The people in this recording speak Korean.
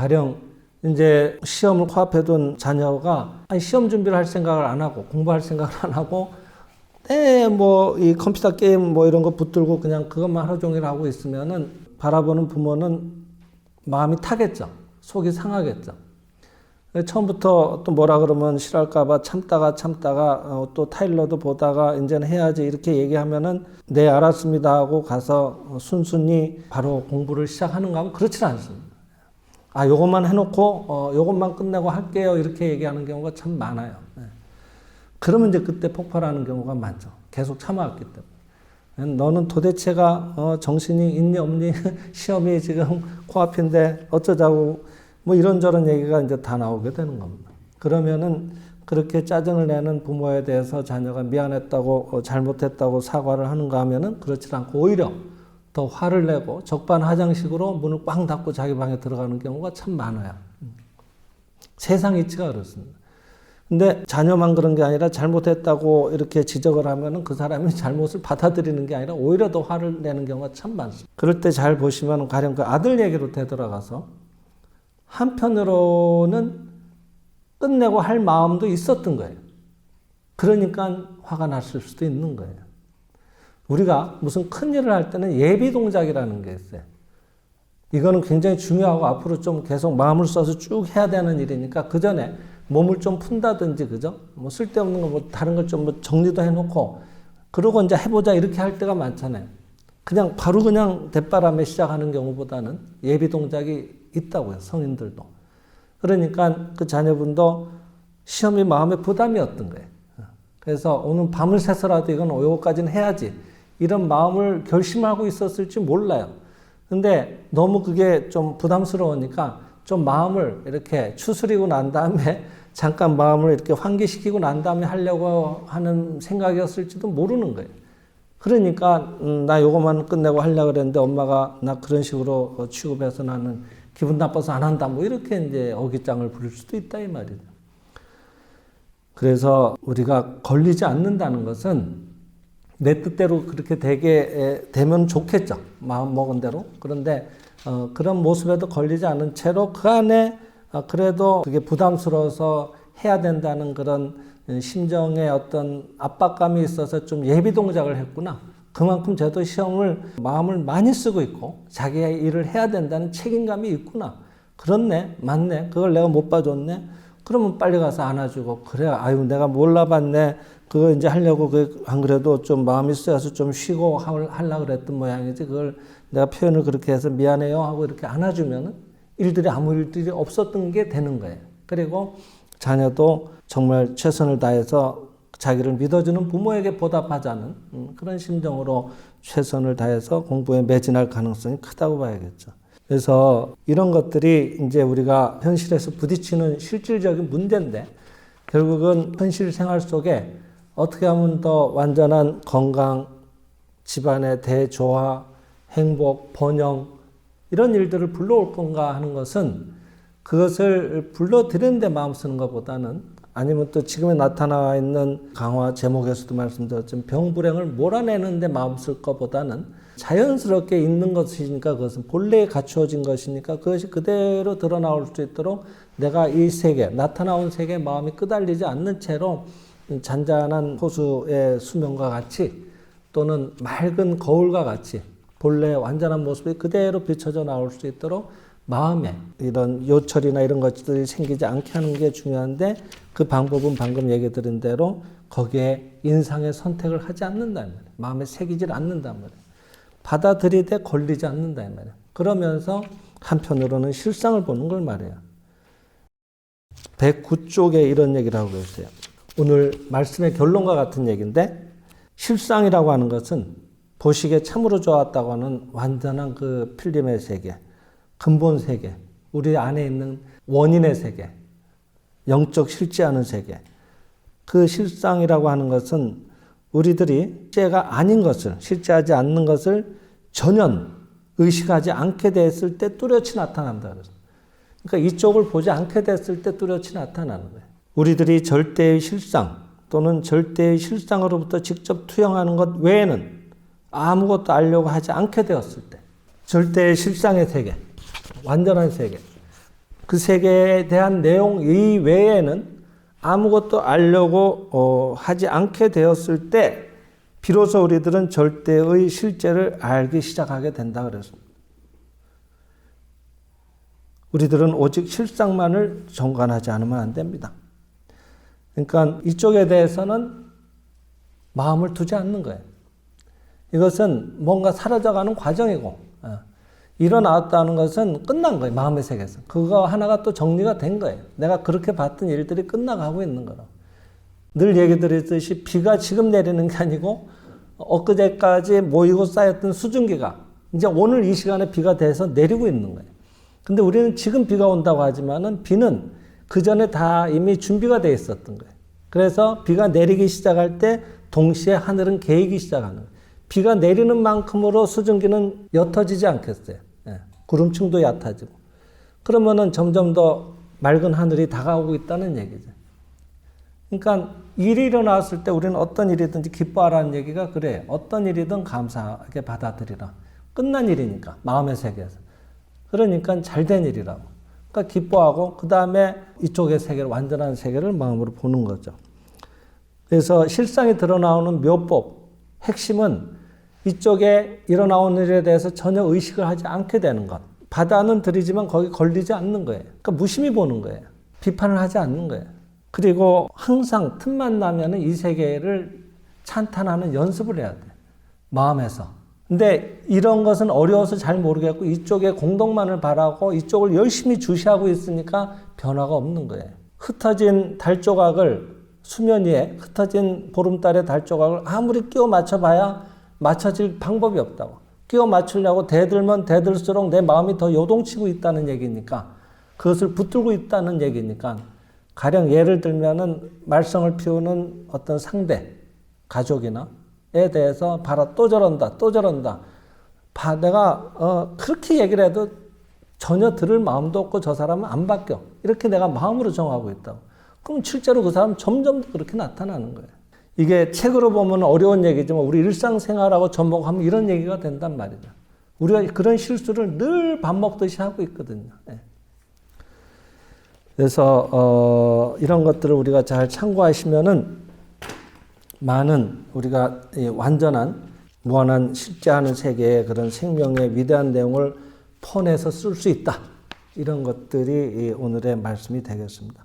가령 이제 시험을 코앞에 둔 자녀가 아니 시험 준비를 할 생각을 안 하고 공부할 생각을 안 하고 뭐 이 컴퓨터 게임 뭐 이런 거 붙들고 그냥 그것만 하루 종일 하고 있으면은 바라보는 부모는 마음이 타겠죠. 속이 상하겠죠. 처음부터 또 뭐라 그러면 싫어할까봐 참다가 또 타일러도 보다가 이제는 해야지 이렇게 얘기하면은 네 알았습니다 하고 가서 순순히 바로 공부를 시작하는가 하면 그렇지는 않습니다. 아 요것만 해놓고 요것만 끝내고 할게요 이렇게 얘기하는 경우가 참 많아요. 그러면 이제 그때 폭발하는 경우가 많죠. 계속 참아왔기 때문에. 너는 도대체가 정신이 있니 없니 시험이 지금 코앞인데 어쩌자고 뭐 이런저런 얘기가 이제 다 나오게 되는 겁니다. 그러면은 그렇게 짜증을 내는 부모에 대해서 자녀가 미안했다고 잘못했다고 사과를 하는가 하면은 그렇지 않고 오히려 더 화를 내고 적반하장식으로 문을 꽝 닫고 자기 방에 들어가는 경우가 참 많아요. 세상 이치가 그렇습니다. 근데 자녀만 그런 게 아니라 잘못했다고 이렇게 지적을 하면은 그 사람이 잘못을 받아들이는 게 아니라 오히려 더 화를 내는 경우가 참 많습니다. 그럴 때 잘 보시면 가령 그 아들 얘기로 되돌아가서 한편으로는 끝내고 할 마음도 있었던 거예요. 그러니까 화가 났을 수도 있는 거예요. 우리가 무슨 큰 일을 할 때는 예비 동작이라는 게 있어요. 이거는 굉장히 중요하고 앞으로 좀 계속 마음을 써서 쭉 해야 되는 일이니까 그 전에 몸을 좀 푼다든지 그죠? 뭐 쓸데없는 거 뭐 다른 걸 좀 뭐 정리도 해놓고 그러고 이제 해보자 이렇게 할 때가 많잖아요. 그냥 바로 그냥 대바람에 시작하는 경우보다는 예비 동작이 있다고요. 성인들도. 그러니까 그 자녀분도 시험이 마음에 부담이었던 거예요. 그래서 오늘 밤을 새서라도 이건 요거까지는 해야지 이런 마음을 결심하고 있었을지 몰라요. 근데 너무 그게 좀 부담스러우니까 좀 마음을 이렇게 추스리고 난 다음에 잠깐 마음을 이렇게 환기시키고 난 다음에 하려고 하는 생각이었을지도 모르는 거예요. 그러니까 나 요거만 끝내고 하려고 그랬는데 엄마가 나 그런 식으로 취급해서 나는 기분 나빠서 안 한다 뭐 이렇게 이제 어깃장을 부릴 수도 있다 이 말이죠. 그래서 우리가 걸리지 않는다는 것은 내 뜻대로 그렇게 되면 좋겠죠. 마음 먹은 대로. 그런데 그런 모습에도 걸리지 않은 채로 그 안에 그래도 그게 부담스러워서 해야 된다는 그런 심정의 어떤 압박감이 있어서 좀 예비 동작을 했구나. 그만큼 쟤도 시험을 마음을 많이 쓰고 있고 자기의 일을 해야 된다는 책임감이 있구나. 그렇네. 맞네. 그걸 내가 못 봐줬네. 그러면 빨리 가서 안아주고 그래. 아유 내가 몰라봤네. 그거 이제 하려고 안 그래도 좀 마음이 쓰여서 좀 쉬고 하려고 그랬던 모양이지. 그걸 내가 표현을 그렇게 해서 미안해요 하고 이렇게 안아주면은 아무 일들이 없었던 게 되는 거예요. 그리고 자녀도 정말 최선을 다해서 자기를 믿어주는 부모에게 보답하자는 그런 심정으로 최선을 다해서 공부에 매진할 가능성이 크다고 봐야겠죠. 그래서 이런 것들이 이제 우리가 현실에서 부딪히는 실질적인 문제인데 결국은 현실 생활 속에 어떻게 하면 더 완전한 건강, 집안의 대조화, 행복, 번영 이런 일들을 불러올 건가 하는 것은 그것을 불러들이는 데 마음 쓰는 것보다는 아니면 또 지금에 나타나 있는 강화 제목에서도 말씀드렸지만 병불행을 몰아내는 데 마음 쓸 것보다는 자연스럽게 있는 것이니까 그것은 본래에 갖추어진 것이니까 그것이 그대로 드러나올 수 있도록 내가 이 세계, 나타나온 세계에 마음이 끄달리지 않는 채로 잔잔한 호수의 수면과 같이 또는 맑은 거울과 같이 본래 완전한 모습이 그대로 비춰져 나올 수 있도록 마음에 이런 요철이나 이런 것들이 생기지 않게 하는 게 중요한데 그 방법은 방금 얘기 드린 대로 거기에 인상의 선택을 하지 않는다는 말이에요. 마음에 새기질 않는다는 말이에요. 받아들이되 걸리지 않는다는 말이에요. 그러면서 한편으로는 실상을 보는 걸 말해요. 109쪽에 이런 얘기를 하고 있어요. 오늘 말씀의 결론과 같은 얘기인데 실상이라고 하는 것은 보시기에 참으로 좋았다고 하는 완전한 그 필름의 세계, 근본 세계, 우리 안에 있는 원인의 세계, 영적 실제하는 세계. 그 실상이라고 하는 것은 우리들이 실제가 아닌 것을, 실제하지 않는 것을 전혀 의식하지 않게 됐을 때 뚜렷이 나타난다. 그러니까 이쪽을 보지 않게 됐을 때 뚜렷이 나타나는 거예요. 우리들이 절대의 실상 또는 절대의 실상으로부터 직접 투영하는 것 외에는 아무것도 알려고 하지 않게 되었을 때 절대의 실상의 세계, 완전한 세계, 그 세계에 대한 내용 이외에는 아무것도 알려고 하지 않게 되었을 때 비로소 우리들은 절대의 실제를 알기 시작하게 된다 그랬습니다. 우리들은 오직 실상만을 정관하지 않으면 안 됩니다. 그러니까 이쪽에 대해서는 마음을 두지 않는 거예요. 이것은 뭔가 사라져가는 과정이고 일어났다는 것은 끝난 거예요. 마음의 세계에서. 그거 하나가 또 정리가 된 거예요. 내가 그렇게 봤던 일들이 끝나가고 있는 거라. 늘 얘기 드렸듯이 비가 지금 내리는 게 아니고 엊그제까지 모이고 쌓였던 수증기가 이제 오늘 이 시간에 비가 돼서 내리고 있는 거예요. 근데 우리는 지금 비가 온다고 하지만은 비는 그 전에 다 이미 준비가 되어 있었던 거예요. 그래서 비가 내리기 시작할 때 동시에 하늘은 개이기 시작하는 거예요. 비가 내리는 만큼으로 수증기는 옅어지지 않겠어요. 구름층도 얕아지고. 그러면은 점점 더 맑은 하늘이 다가오고 있다는 얘기죠. 그러니까 일이 일어났을 때 우리는 어떤 일이든지 기뻐하라는 얘기가 그래요. 어떤 일이든 감사하게 받아들이라. 끝난 일이니까 마음의 세계에서. 그러니까 잘된 일이라고. 그러니까 기뻐하고 그 다음에 이쪽의 세계를 완전한 세계를 마음으로 보는 거죠. 그래서 실상이 드러나오는 묘법 핵심은 이쪽에 일어나오는 일에 대해서 전혀 의식을 하지 않게 되는 것. 받아는 들이지만 거기 걸리지 않는 거예요. 그러니까 무심히 보는 거예요. 비판을 하지 않는 거예요. 그리고 항상 틈만 나면은 이 세계를 찬탄하는 연습을 해야 돼. 마음에서. 근데 이런 것은 어려워서 잘 모르겠고 이쪽에 공덕만을 바라고 이쪽을 열심히 주시하고 있으니까 변화가 없는 거예요. 흩어진 달 조각을 수면 위에 흩어진 보름달의 달 조각을 아무리 끼워 맞춰봐야 맞춰질 방법이 없다고. 끼워 맞추려고 대들면 대들수록 내 마음이 더 요동치고 있다는 얘기니까 그것을 붙들고 있다는 얘기니까 가령 예를 들면은 말썽을 피우는 어떤 상대, 가족이나 에 대해서 봐라 또 저런다 또 저런다. 내가 그렇게 얘기를 해도 전혀 들을 마음도 없고 저 사람은 안 바뀌어. 이렇게 내가 마음으로 정하고 있다고. 그럼 실제로 그 사람은 점점 더 그렇게 나타나는 거예요. 이게 책으로 보면 어려운 얘기지만 우리 일상생활하고 접목하면 이런 얘기가 된단 말이죠. 우리가 그런 실수를 늘 밥 먹듯이 하고 있거든요. 그래서 이런 것들을 우리가 잘 참고하시면은 많은 우리가 완전한 무한한 실제하는 세계의 그런 생명의 위대한 내용을 퍼내서 쓸 수 있다. 이런 것들이 오늘의 말씀이 되겠습니다.